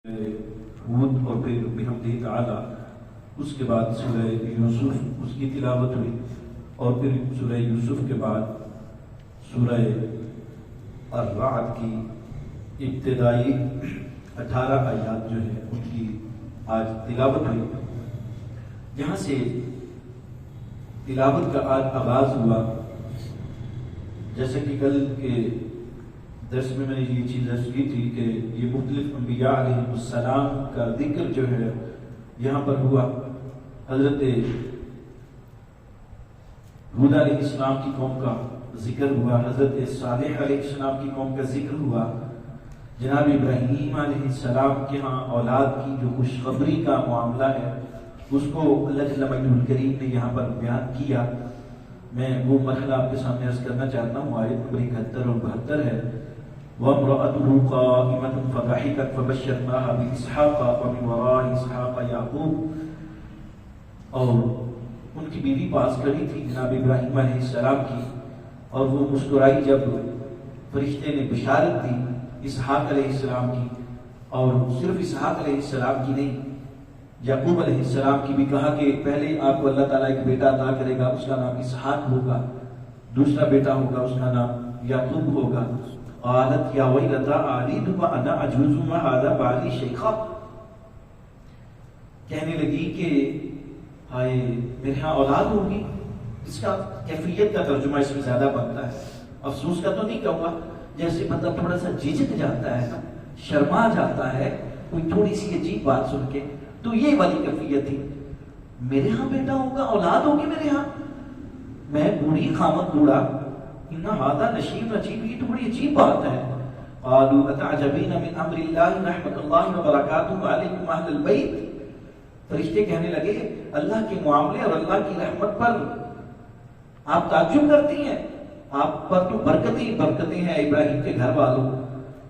ہود اور پھر بحمدہ تعالی اس کے بعد سورہ یوسف اس کی تلاوت ہوئی، اور پھر سورہ یوسف کے بعد سورہ الرعد کی ابتدائی 18 آیات جو ہے ان کی آج تلاوت ہوئی، جہاں سے تلاوت کا آج آغاز ہوا۔ جیسے کہ کل کے درس میں نے یہ چیز عرض کی تھی کہ یہ مختلف انبیاء علیہ السلام کا ذکر جو ہے یہاں پر ہوا۔ حضرت ہود علیہ السلام کی قوم کا ذکر ہوا، حضرت صالح علیہ السلام کی قوم کا ذکر ہوا، جناب ابراہیم علیہ السلام کے ہاں اولاد کی جو خوشخبری کا معاملہ ہے اس کو اللہ جل مجدہ الکریم نے یہاں پر بیان کیا۔ میں وہ مرحلہ آپ کے سامنے عرض کرنا چاہتا ہوں، آیت نمبر 71 اور 72 ہے۔ وَامْرَأَتُهُ قَائِمَةٌ فَضَحِكَتْ فَبَشَّرْنَاهَا بِإِسْحَاقَ وَمِنْ وَرَاءِ إِسْحَاقَ يَعْقُوبَ، اور ان کی بیوی پاس کھڑی تھی جناب ابراہیم علیہ السلام کی، اور وہ مسکرائی جب فرشتے نے بشارت دی اسحاق علیہ السلام کی، اور صرف اسحاق علیہ السلام کی نہیں، یعقوب علیہ السلام کی بھی کہا کہ پہلے آپ کو اللہ تعالیٰ ایک بیٹا عطا کرے گا، اس کا نام اسحاق ہوگا، دوسرا بیٹا ہوگا اس کا نام یعقوب ہوگا۔ قالت یا ویلتا آلد وانا عجوز وہذا بعلی شیخا، کہنے لگی کہ ہائے میرے ہاں اولاد ہوگی۔ اس کا کیفیت کا ترجمہ اس میں زیادہ بنتا ہے، افسوس کا تو نہیں کہوں گا، جیسے مطلب تھوڑا سا جھجک جاتا ہے، شرما جاتا ہے کوئی تھوڑی سی عجیب بات سن کے، تو یہ والی کیفیت تھی، میرے ہاں بیٹا ہوگا، اولاد ہوگی میرے ہاں، میں بوڑھی خامد بوڑھا، ان هذا نشیب عجیب، یہ تو بڑی عجیب بات ہے۔ قالوا اتعجبین من امر اللہ رحمت اللہ وبرکاتہ علیکم اہل البیت، فرشتے کہنے لگے اللہ کے معاملے اور اللہ کی رحمت پر آپ تعجب کرتی ہیں، آپ پر تو برکتیں برکتیں ہیں ابراہیم کے گھر والوں،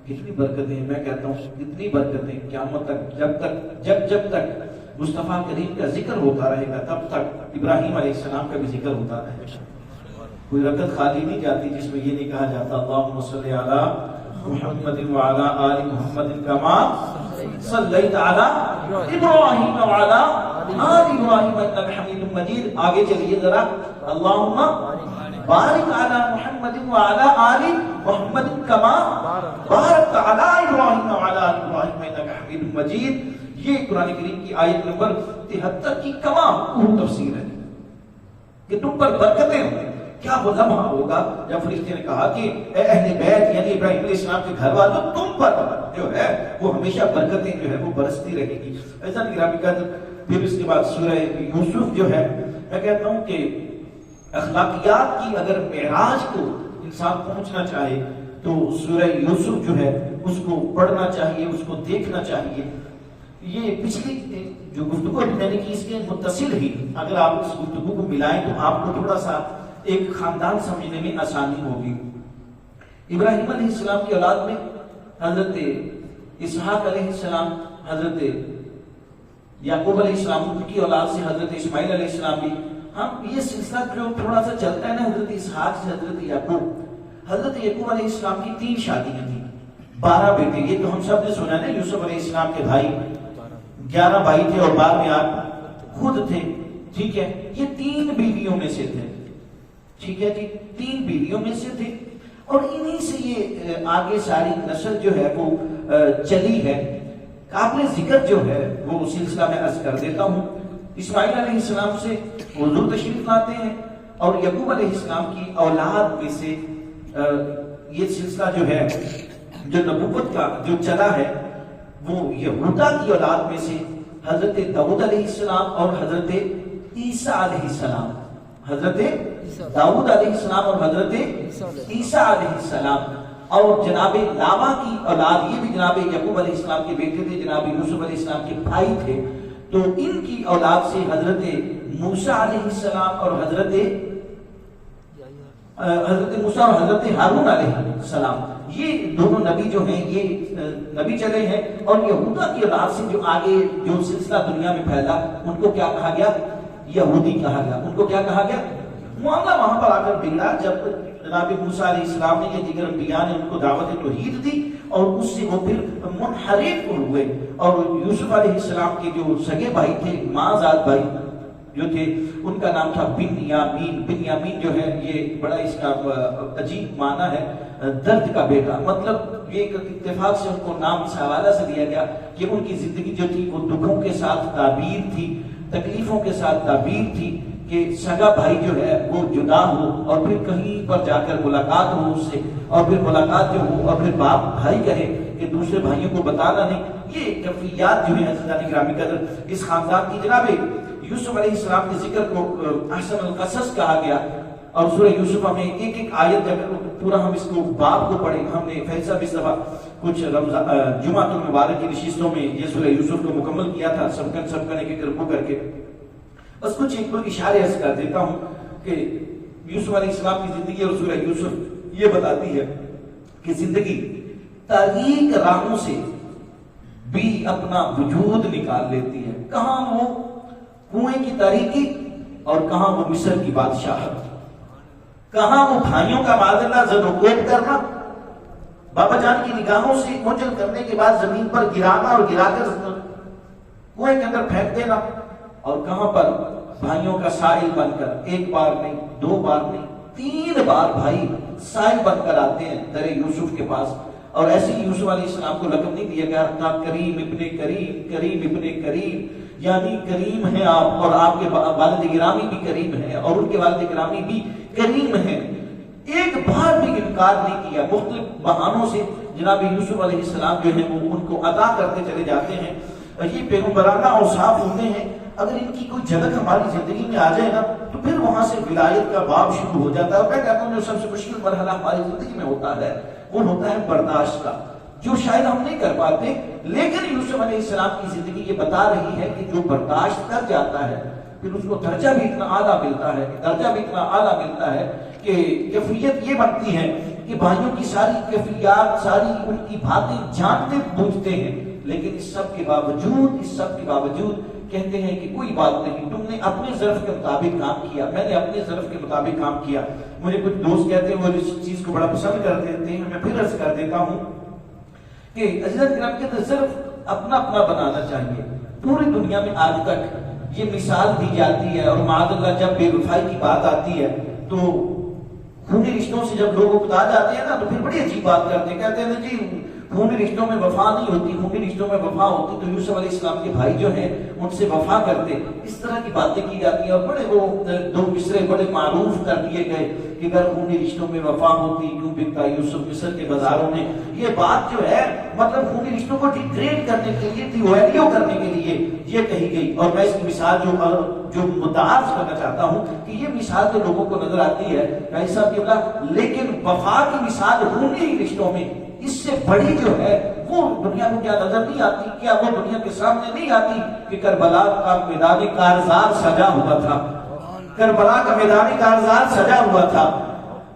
کتنی برکتیں، میں کہتا ہوں کتنی برکتیں، قیامت تک جب تک مصطفیٰ کریم کا ذکر ہوتا رہے گا تب تک ابراہیم علیہ السلام کا بھی ذکر ہوتا رہے گا۔ کوئی رکعت خالی نہیں جاتی جس میں یہ نہیں کہا جاتا اللہم صلی علی محمد وعلی آل محمد کما صلیت علی ابراہیم وعلی آل ابراہیم انک حمید مجید۔ آگے چلیے ذرا، اللہم بارک علی محمد وعلی آل محمد کما بارکت علی ابراہیم وعلی آل ابراہیم انک حمید مجید۔ یہ قرآن کریم کی آیت نمبر 73 کی کما تفسیر ہے کہ تم پر برکتیں ہوں۔ کیا وہ لمحہ ہوگا جب فرشتے نے کہا کہ اے اہل بیت یعنی ابراہیم علیہ السلام کے گھر والوں، تم پر جو ہے وہ ہمیشہ برکتیں جو ہے وہ برستی رہے گی۔ ایسا گرامی قدر، پھر اس کے بعد سورہ یوسف جو ہے، میں کہتا ہوں کہ اخلاقیات کی اگر معراج کو انسان پہنچنا چاہے تو سورہ یوسف جو ہے اس کو پڑھنا چاہیے، اس کو دیکھنا چاہیے۔ یہ پچھلی جو گفتگو میں نے کی اس کے متصل ہی، اگر آپ اس گفتگو کو ملائیں تو آپ کو تھوڑا سا ایک خاندان سمجھنے میں آسانی ہوگی۔ ابراہیم علیہ السلام کی اولاد میں حضرت اسحاق علیہ السلام، حضرت یعقوب علیہ السلام ان کی اولاد سے حضرت اسماعیل علیہ السلام بھی، ہم یہ سلسلہ جو تھوڑا سا چلتا ہے نا حضرت اسحاق سے حضرت یعقوب، حضرت یعقوب علیہ السلام کی 3 شادیاں تھیں، 12 بیٹے، یہ تو ہم سب نے سنا ہے یوسف علیہ السلام کے بھائی 11 بھائی تھے اور بعد میں آپ خود تھے، ٹھیک ہے، یہ 3 بیویوں میں سے تھے، ٹھیک ہے جی، 3 بیویوں میں سے تھے، اور انہی سے یہ آگے ساری نسل جو ہے وہ چلی ہے۔ قابل ذکر جو ہے وہ سلسلہ میں عرض کر دیتا ہوں، اسماعیل علیہ السلام سے حضور تشریف لاتے ہیں، اور یعقوب علیہ السلام کی اولاد میں سے یہ سلسلہ جو ہے جو نبوت کا جو چلا ہے وہ یہودا کی اولاد میں سے حضرت داؤد علیہ السلام اور حضرت عیسیٰ علیہ السلام، حضرت داؤد علیہ السلام اور حضرت عیسیٰ علیہ السلام، اور جناب لاوا کی اولاد یہ بھی جناب یعقوب علیہ السلام کے بیٹے تھے، جناب یوسف علیہ السلام کے بھائی تھے، تو ان کی اولاد سے حضرت موسیٰ علیہ السلام اور حضرت موسیٰ اور حضرت ہارون علیہ السلام، یہ دونوں نبی جو ہیں یہ نبی چلے ہیں، اور یہودا کی اولاد سے جو آگے جو سلسلہ دنیا میں پھیلا ان کو کیا کہا گیا؟ یہودی کہا گیا۔ ان کو کیا کہا گیا؟ معاملہ وہاں پر آ کر بگڑا جب جناب موسیٰ علیہ السلام نے یہ دیگر انبیاء نے ان کو دعوت توحید دی، اور اس سے وہ پھر منحرف ہوئے. اور یوسف علیہ السلام کے جو سگے بھائی تھے، ماں بھائی جو تھے، ان کا نام تھا بنیامین. بنیامین جو ہے یہ بڑا اس کا عجیب معنی ہے، درد کا بیٹا. مطلب یہ ایک اتفاق سے ان کو نام اس حوالہ سے دیا گیا کہ ان کی زندگی جو تھی وہ دکھوں کے ساتھ تعبیر تھی، تکلیفوں کے ساتھ تعبیر تھی کہ سگا بھائی جو ہے وہ جدا ہو اور پھر کہیں پر جا کر ملاقات ہو اس سے، اور پھر ملاقات جو ہو اور پھر باپ بھائی کہے کہ دوسرے بھائیوں کو بتانا نہیں. یہ کیفیات جو ہیں عزیزان گرامی قدر اس خاندان کی. جناب یوسف علیہ السلام کے ذکر کو احسن القصص کہا گیا، اور سورہ یوسف میں ایک ایک آیت جب پورا ہم اس کو باب کو پڑھیں، ہم نے فیصلہ بھی دفعہ کچھ جمعۃ المبارک کی نشستوں میں یہ سورہ یوسف کو مکمل کیا تھا، سب کا ایک رکوع کر کے. بس کچھ ایک دو اشارے عرض کر دیتا ہوں کہ یوسف علیہ السلام کی زندگی اور سورہ یوسف یہ بتاتی ہے کہ زندگی تاریک راہوں سے بھی اپنا وجود نکال لیتی ہے. کہاں وہ کنویں کی تاریکی اور کہاں وہ مصر کی بادشاہت، کہاں وہ بھائیوں کا معاملہ زد و کوب کرنا، بابا جان کی نگاہوں سے منجل کرنے کے بعد زمین پر گرانا اور گرا کر کنویں کے اندر پھینک دینا، اور کہاں پر بھائیوں کا سائل بن کر ایک بار نہیں، دو بار نہیں، 3 بار بھائی سائل بن کر آتے ہیں در یوسف کے پاس. اور ایسے ہی یوسف علیہ السلام کو لقب نہیں دیا گیا تھا کریم ابن کریم، کریم ابن کریم، یعنی کریم ہیں آپ، اور آپ کے والد گرامی بھی کریم ہیں اور ان کے والد گرامی بھی کریم ہیں. ایک بار بھی انکار نہیں کیا. مختلف بہانوں سے جناب یوسف علیہ السلام جو ہیں وہ ان کو عطا کرتے چلے جاتے ہیں. یہ پیغمبرانہ اور صاف ہوتے ہیں. اگر ان کی کوئی جھلک ہماری زندگی میں آ جائے نا تو پھر وہاں سے ولایت کا باب شروع ہو جاتا ہے. اور میں کہتا ہوں جو سب سے مشکل مرحلہ ہماری زندگی میں ہوتا ہے وہ ہوتا ہے برداشت کا، جو شاید ہم نہیں کر پاتے. لیکن یوسف علیہ السلام کی زندگی یہ بتا رہی ہے کہ جو برداشت کر جاتا ہے پھر اس کو درجہ بھی اتنا اعلیٰ ملتا ہے، درجہ بھی اتنا اعلیٰ ملتا ہے کہ کیفیت یہ بنتی ہے کہ بھائیوں کی ساری کیفیات، ساری ان کی باتیں جانتے بوجھتے ہیں، لیکن اس سب کے باوجود کہتے ہیں کہ کوئی بات نہیں، تم نے اپنے ظرف کے مطابق کام کیا، میں نے اپنے ظرف کے مطابق کام کیا. مجھے کچھ دوست کہتے ہیں وہ اس چیز کو بڑا پسند کر دیتے ہیں، میں پھر عرض کر دیتا ہوں کہ عزیزان کرام کہتے ہیں ظرف اپنا اپنا بنانا چاہیے. پوری دنیا میں آج تک یہ مثال دی جاتی ہے، اور معاذ اللہ جب بے وفائی کی بات آتی ہے تو خونی رشتوں سے جب لوگ اکتا جاتے ہیں نا تو پھر بڑی عجیب بات کرتے ہیں، کہتے ہیں جی خونی رشتوں میں وفا نہیں ہوتی، خونی رشتوں میں وفا ہوتی تو یوسف علیہ السلام کے بھائی جو ہیں ان سے وفا کرتے. اس طرح کی باتیں کی جاتی ہیں، اور بڑے وہ 2 مصرے بڑے معروف کر دیے گئے کہ اگر خونی رشتوں میں وفا ہوتی کیوں بکتا یوسف مصر کے بازاروں میں. یہ بات جو ہے مطلب خونی رشتوں کو ڈیگریڈ کرنے کے لیے، ڈیویلیو کرنے کے لیے یہ کہی گئی. اور میں اس کی مثال جو متعارف کرنا چاہتا ہوں کہ یہ مثال تو لوگوں کو نظر آتی ہے ایسا کہ لیکن وفا کی مثال خونی رشتوں میں اس سے بڑی جو ہے وہ دنیا کو کیا نظر نہیں آتی؟ کیا وہ دنیا کے سامنے نہیں آتی کہ کربلا کا میدان کارزار سجا ہوا تھا، کربلا کا میدان کارزار سجا ہوا تھا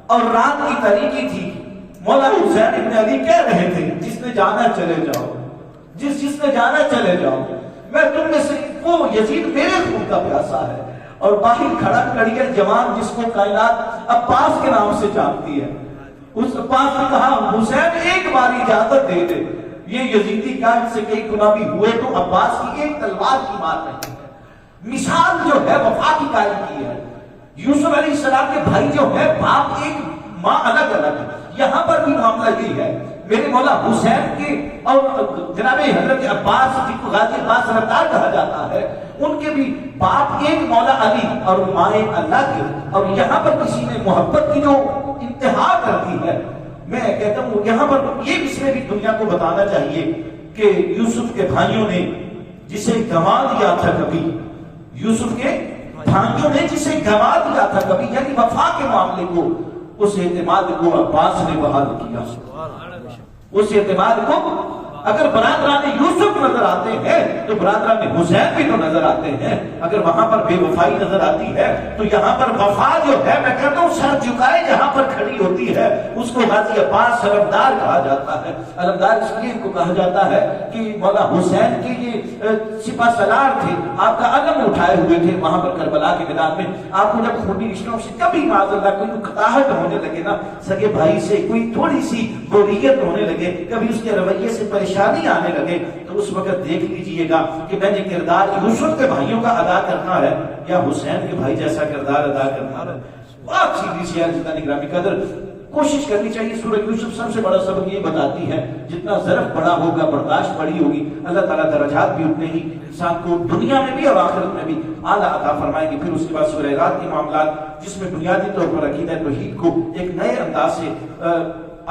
اور رات کی تاریکی تھی. مولا حسین ابن علی کہہ رہے تھے جس نے جانا چلے جاؤ، جس نے جانا چلے جاؤ، میں تم میں سے وہ یزید میرے خون کا پیاسا ہے. اور باہر کھڑا کڑیل جوان جس کو کائنات عباس کے نام سے جانتی ہے، اس عباس نے کہا حسین ایک بار اجازت دے دے، یہ یزیدی کا سے کئی گناہ بھی ہوئے تو عباس کی ایک تلوار کی بات نہیں ہے. مثال جو ہے وفا کی قائم کی ہے. یوسف علیہ السلام کے بھائی جو ہے باپ ایک ماں الگ الگ ہے. یہاں پر بھی معاملہ یہی ہے. میرے مولا حسین کے اور جناب حضرت عباس جن کو غازی عباس سردار کہا جاتا ہے ان کے بھی باپ ایک مولا علی اور مائیں الگ. اور یہاں پر کسی نے محبت کی جو انتہا کرتی ہے، میں کہتا ہوں یہاں پر یہ مصرے بھی دنیا کو بتانا چاہیے کہ یوسف کے بھائیوں نے جسے گنوا دیا تھا کبھی، یوسف کے بھائیوں نے جسے گنوا دیا تھا کبھی، یعنی وفا کے معاملے کو، اس اعتماد کو عباس نے بحال کیا. اس اعتماد کو اگر برادران یوسف نظر نظر آتے ہیں تو برادران میں حسین بھی تو نظر آتے ہیں. اگر وہاں پر بے وفائی نظر آتی ہے تو یہاں پر وفا جو ہے میں کہتا ہوں سر جھکائے جہاں پر کھڑی ہوتی ہے اس کو غازی عباس علمدار کہا جاتا ہے. علمدار اس لیے کو کہا جاتا ہے کہ مولا حسین کے یہ سپہ سالار تھے, آپ کا علم اٹھائے ہوئے تھے وہاں پر کربلا کے میدان میں. آپ کو جب خونی رشتوں سے کبھی معاذ اللہ کوئی قطاعت ہونے لگے نا, سگے بھائی سے کوئی تھوڑی سی بوریت ہونے لگے, کبھی اس کے رویے سے پریشانی آنے لگے, تو اس وقت دیکھ لیجئے گا کہ میں نے کردار یوسف کے بھائیوں کا ادا کرنا ہے یا حسین کے بھائی جیسا کردار ادا کرنا ہے. بات سیدھی سی ہے جتنا نگرامی قدر کوشش کرنی چاہیے. سورہ یوسف سب سے بڑا سبق یہ بتاتی ہے جتنا ظرف بڑا ہوگا برداشت بڑی ہوگی, اللہ تعالیٰ درجات بھی اتنے ہی انسان کو دنیا میں بھی اور آخرت میں بھی اعلیٰ عطا فرمائیں گے. پھر اس کے بعد سورہ رات کے معاملات جس میں بنیادی طور پر عقیدہ توحید کو ایک نئے انداز سے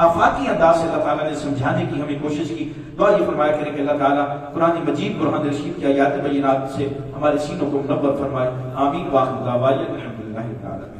آفاقی انداز سے اللہ تعالیٰ نے سمجھانے کی ہمیں کوشش کی. دعا یہ فرمایا کریں کہ اللہ تعالیٰ قرآن مجید برہان رشید کی آیات بینات سے ہمارے سینوں کو منور فرمائے. آمین. واخر دعوانا الحمدللہ رب العالمین.